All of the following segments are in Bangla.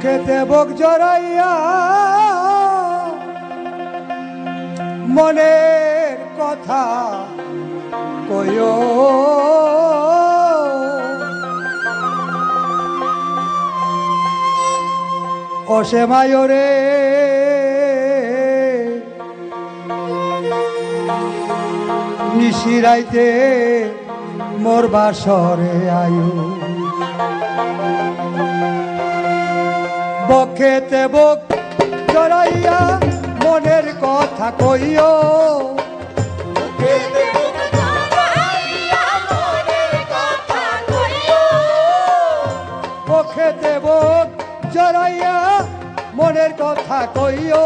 বক্ষেতে বুক জড়াইয়া মনের কথা কইও ও সে মায়রে নিশিরাইতে মোর বাসরে আয়ু বক্ষেতে বুক জড়াইয়া মনের কথা কইও বক্ষেতে বুক জড়াইয়া মনের কথা কইও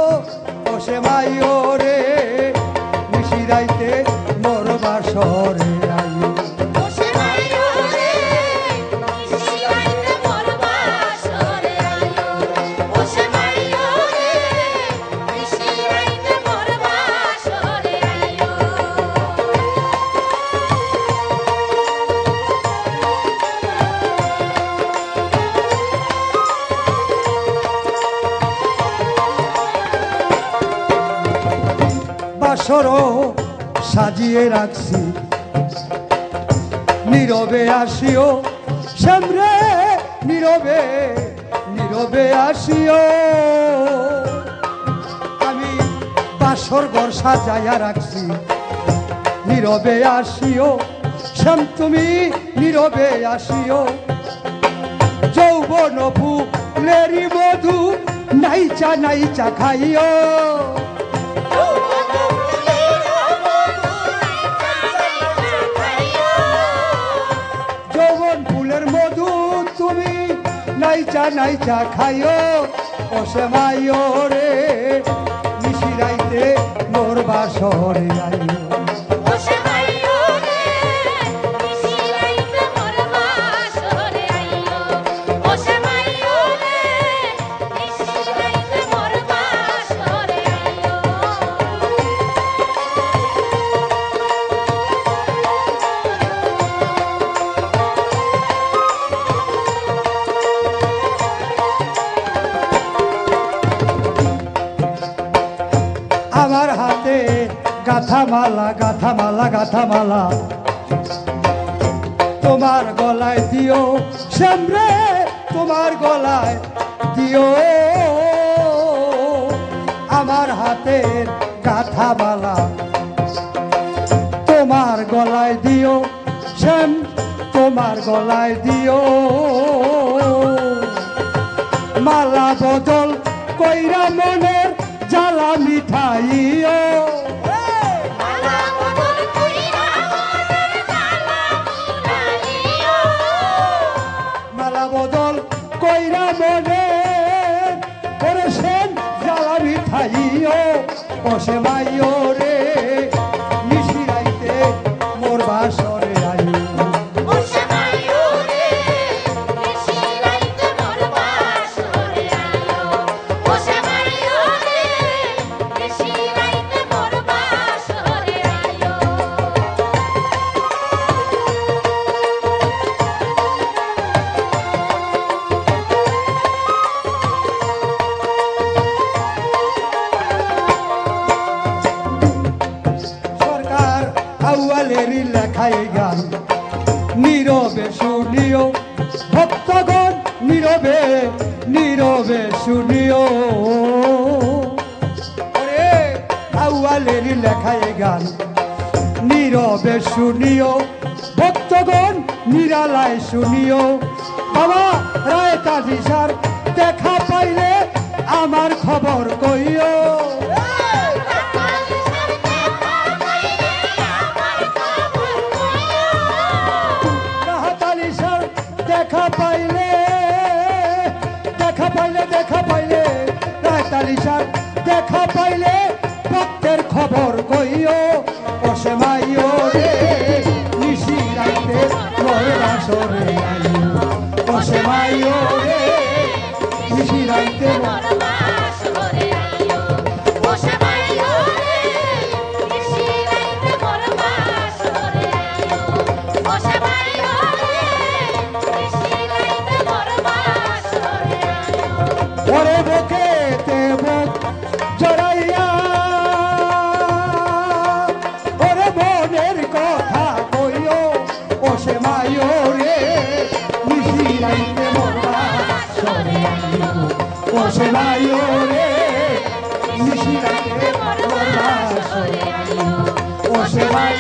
ও সে মাইও রে নিশিরাইতে মোর বাসরে আয়ু বাসরও সাজিয়ে রাখছি নীরবে আসিও শ্যামরে নীরবে নীরবে আসিও আমি বাসর ঘর সাজাইয়া রাখছি নীরবে আসিও শ্যাম তুমি নীরবে আসিও যৌবন ফুলেরি মধু নাইচা নাইচা খাইও তুমি নাইচা নাইচা খাইও ও সে মাইও রে নিশিরাইতে মোর বাসরে আইও আমার হাতে গাথামালা গাথামালা গাথামালা তোমার গলায় দিও শ্যামরে তোমার গলায় দিও আমার হাতের গাথামালা তোমার গলায় দিও শ্যাম তোমার গলায় দিও মালা বদল কইরা মনের জ্বালা মিঠাইও মালা বদল কইরা মনে করেছেন জ্বালা মিঠাইও বসে মাইও রে নিশিরাইতে মোর বাসরে আইও আউয়ালেরই লেখায় গান নীরবে শুনিও ভক্তগণ নীরবে নীরবে শুনিও ওরে আউয়ালেরই লেখায় গান নীরবে শুনিও ভক্তগণ নিরালায় শুনিও বাবা রায় কাজী স্যার দেখা পাইলে আমার খবর কইও দেখা পাইলে রায়তালিশার দেখা পাইলে ভক্তের খবর কইও ও সে মাইও রে নিশিরাইতে মোর বাসরে আইও ও সে মাইও রে নিশিরাইতে মোর বাসরে আইও ও সে মাইও রে নিশিরাইতে মোর বাসরে আইও ও সে মাইও রে নিশিরাইতে মোর বাসরে আইও ও সে ভাই রে নিশিরাতে মরলা সরে আইও ও সে ভাই